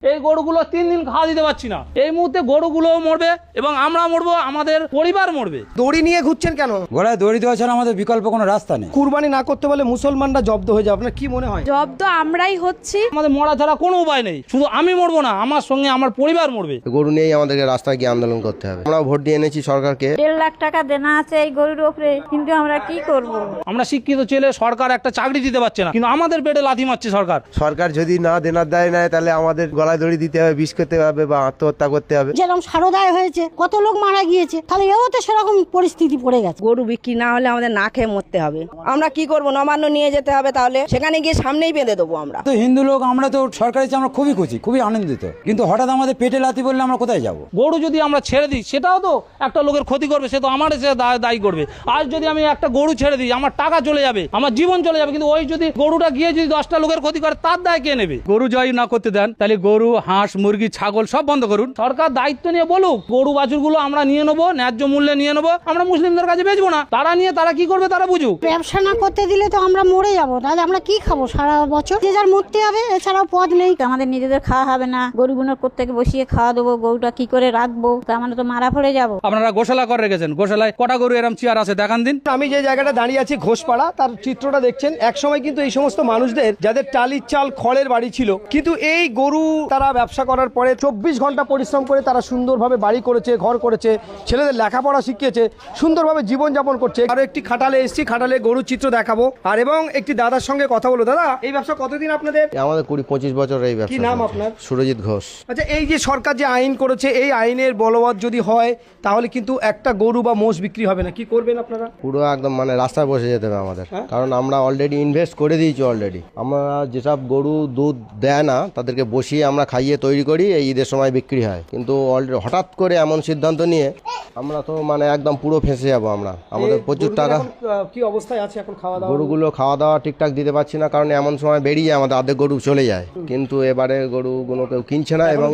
এই গরুগুলো 3 দিন খাওয়া দিতে পারছি না। এই মুহূর্তে গরুগুলোও মরবে এবং আমরা মরবো, আমাদের পরিবার মরবে। দড়ি নিয়ে ঘুরছেন কেন? গলায় দড়ি দেওয়া ছাড়া আমাদের বিকল্প কোনো রাস্তা নেই। কুরবানি না করতে বলে মুসলমানরা জব্দ হয়ে যাবে, আপনার কি মনে হয়? জব্দ আমরাই হচ্ছি। আমাদের মরা ছাড়া কোনো উপায় নেই। শুধু আমি মরবো না, আমার সঙ্গে আমার পরিবার মরবে। গরু নিয়েই আমাদেরকে রাস্তায় গিয়ে আন্দোলন করতে হবে। আমরা ভোট দিয়ে এনেছি সরকারকে। 1.5 লাখ টাকা দেনা আছে এই গরুর উপরে, কিন্তু আমরা কি করব? আমরা শিক্ষিত ছেলে, সরকার একটা চাকরি দিতে পারছে না, কিন্তু আমাদের পেটে লাথি মারছে সরকার। সরকার যদি না দেনার দায় নেয় তাহলে আমাদের গলায় দড়ি দিতে হবে, বিষ করতে হবে বা আত্মহত্যা করতে হবে। যেরকম সারদায় হয়েছে, কত লোক মারা গিয়েছে, তাহলে এও তো সেরকম পরিস্থিতি পড়ে গেছে। গরু বিক্রি না হলে আমাদের না খেয়ে মরতে হবে। আমরা কি করব? নবান্ন নিয়ে যেতে হবে, তাহলে সেখানে গিয়ে সামনেই বেঁধে দেবো আমরা। তো হিন্দু লোক আমরা তো সরকারি চেয়ে আমরা খুবই খুশি, খুবই আনন্দিত, কিন্তু হঠাৎ আমাদের পেটে লাথি বললে আমরা কোথায় যাব? গরু যদি আমরা ছেড়ে দিই, সেটাও তো একটা লোকের ক্ষতি করবে, সে তো আমার সে দায়ী করবে। আজ যদি আমি একটা গরু ছেড়ে দিই, আমার টাকা চলে যাবে, আমার জীবন চলে যাবে, কিন্তু ওই যদি গরুটা গিয়ে যদি 10টা লোকের ক্ষতি করে, তার দায় কে নেবে? গরু জয় না করতে দেন, তাহলে গরু, হাঁস, মুরগি, ছাগল সব বন্ধ করুন। সরকার দায়িত্ব নিয়ে বলুক, গরু বাছুরগুলো আমরা নিয়ে নেবো, ন্যায্য মূল্যে নিয়ে নেবো, আমরা মুসলিমদের কাছে বেচবো না। তারা নিয়ে তারা কি করবে তারা বুঝুক। ব্যবসা না করতে দিলে তো আমরা মরে যাবো, তাহলে আমরা কি খাবো সারা বছর? যে যার মরতে হবে, এছাড়াও পথ নেই। আমাদের নিজেদের খাওয়া হবে না, গরুগুলোর প্রত্যেকে বসিয়ে খাওয়া দেবো, গরুটা কি করে রাখবো? তা আমরা তো মারা পড়ে যাবো। আপনারা গোশালা করে রেখেছেন, গোশালায় কটা গরু এরম চেয়ার আছে দেখান দিন। আমি যে জায়গাটা দাঁড়িয়ে আছি ঘোষপাড়া, তার চিত্রটা দেখছেন। একসময় কিন্তু এই সমস্ত মানুষদের যাদের টালির চাল খড়ের বাড়ি ছিল, কিন্তু এই গরু তারা ব্যবসা করার পরে 24 ঘন্টা পরিশ্রম করে তারা সুন্দরভাবে বাড়ি করেছে, ঘর করেছে, ছেলেদের লেখাপড়া শিখিয়েছে, সুন্দরভাবে জীবনযাপন করছে। আরো একটি খাটালে এসেছি, খাটালে গরুর চিত্র দেখাবো আর এবং একটি দাদার সঙ্গে কথা বলবো। দাদা, এই ব্যবসা কতদিন আপনাদের? আমাদের 20-25 বছর এই ব্যবসা। কি নাম আপনার? সুরজিৎ ঘোষ। আচ্ছা, এই যে সরকার যে আইন করেছে, এই আইনের বলবৎ যদি হয় তাহলে কিন্তু একটা গরু বা মোষ বিক্রি হবে না, কি করবেন আপনারা? পুরো একদম মানে রাস্তায় বসে যেতে হবে আমাদের, কারণ আমরা অলরেডি ইনভেস্ট করে দিয়েছি। অলরেডি আমরা যেসব গরু দুধ দেয় না তাদেরকে বসিয়ে আমরা খাইয়ে তৈরি করি, এই ঈদের সময় বিক্রি হয়। কিন্তু অলরেডি হঠাৎ করে এমন সিদ্ধান্ত নিয়ে আমরা তো মানে একদম পুরো ফেঁসে যাবো আমরা। আমাদের প্রচুর টাকা। কি অবস্থায় আছে এখন খাওয়া দাওয়া? গরুগুলো খাওয়া দাওয়া ঠিকঠাক দিতে পারছি না, কারণ এমন সময় বেরিয়ে যায় আমাদের অর্ধেক গরু চলে যায়, কিন্তু এবারে গরুগুলো কেউ কিনছে না এবং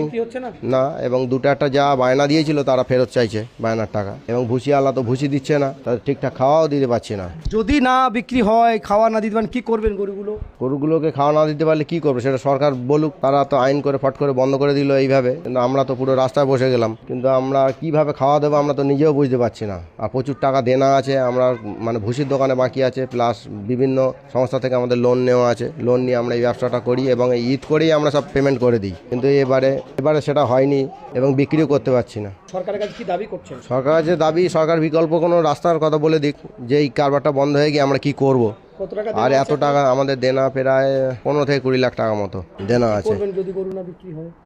না, এবং দুটো একটা যা বায়না দিয়েছিল তারা ফেরত চাইছে বায়নার টাকা, এবং ভুসিওয়ালা তো ভুসি দিচ্ছে না, তাদের ঠিকঠাক খাওয়াও দিতে পারছি না। যদি না বিক্রি হয়, খাওয়া না দিতে পারেন, কি করবেন গরুগুলো? গরুগুলোকে খাওয়া না দিতে পারলে কি করবে সেটা সরকার বলুক। তারা তো আইন করে ফট করে বন্ধ করে দিল এইভাবে, কিন্তু আমরা তো পুরো রাস্তায় বসে গেলাম, কিন্তু আমরা কিভাবে খাওয়া দেবো আমরা তো নিজেও বুঝতে পারছি না। আর প্রচুর টাকা দেনা আছে, আমরা মানে ভুসির দোকানে বাকি আছে, প্লাস বিভিন্ন সংস্থা থেকে আমাদের লোন নেওয়া আছে। লোন নিয়ে আমরা এই ব্যবসাটা করি এবং এই ঈদ করেই আমরা সব পেমেন্ট করে দিই, কিন্তু এবারে সেটা হয়নি এবং বিক্রিও করতে পারছি না। সরকারের কাছে কি দাবি করছেন? সরকারের যে দাবি, সরকার বিকল্প কোনো রাস্তার কথা বলে দিক, যে এই কারবারটা বন্ধ হয়ে গিয়ে আমরা কি করব। কত টাকা? আর এত টাকা আমাদের দেনা প্রায় 15 থেকে 20 লাখ টাকা মতো দেনা আছে। যদি গরু না বিক্রি হয়?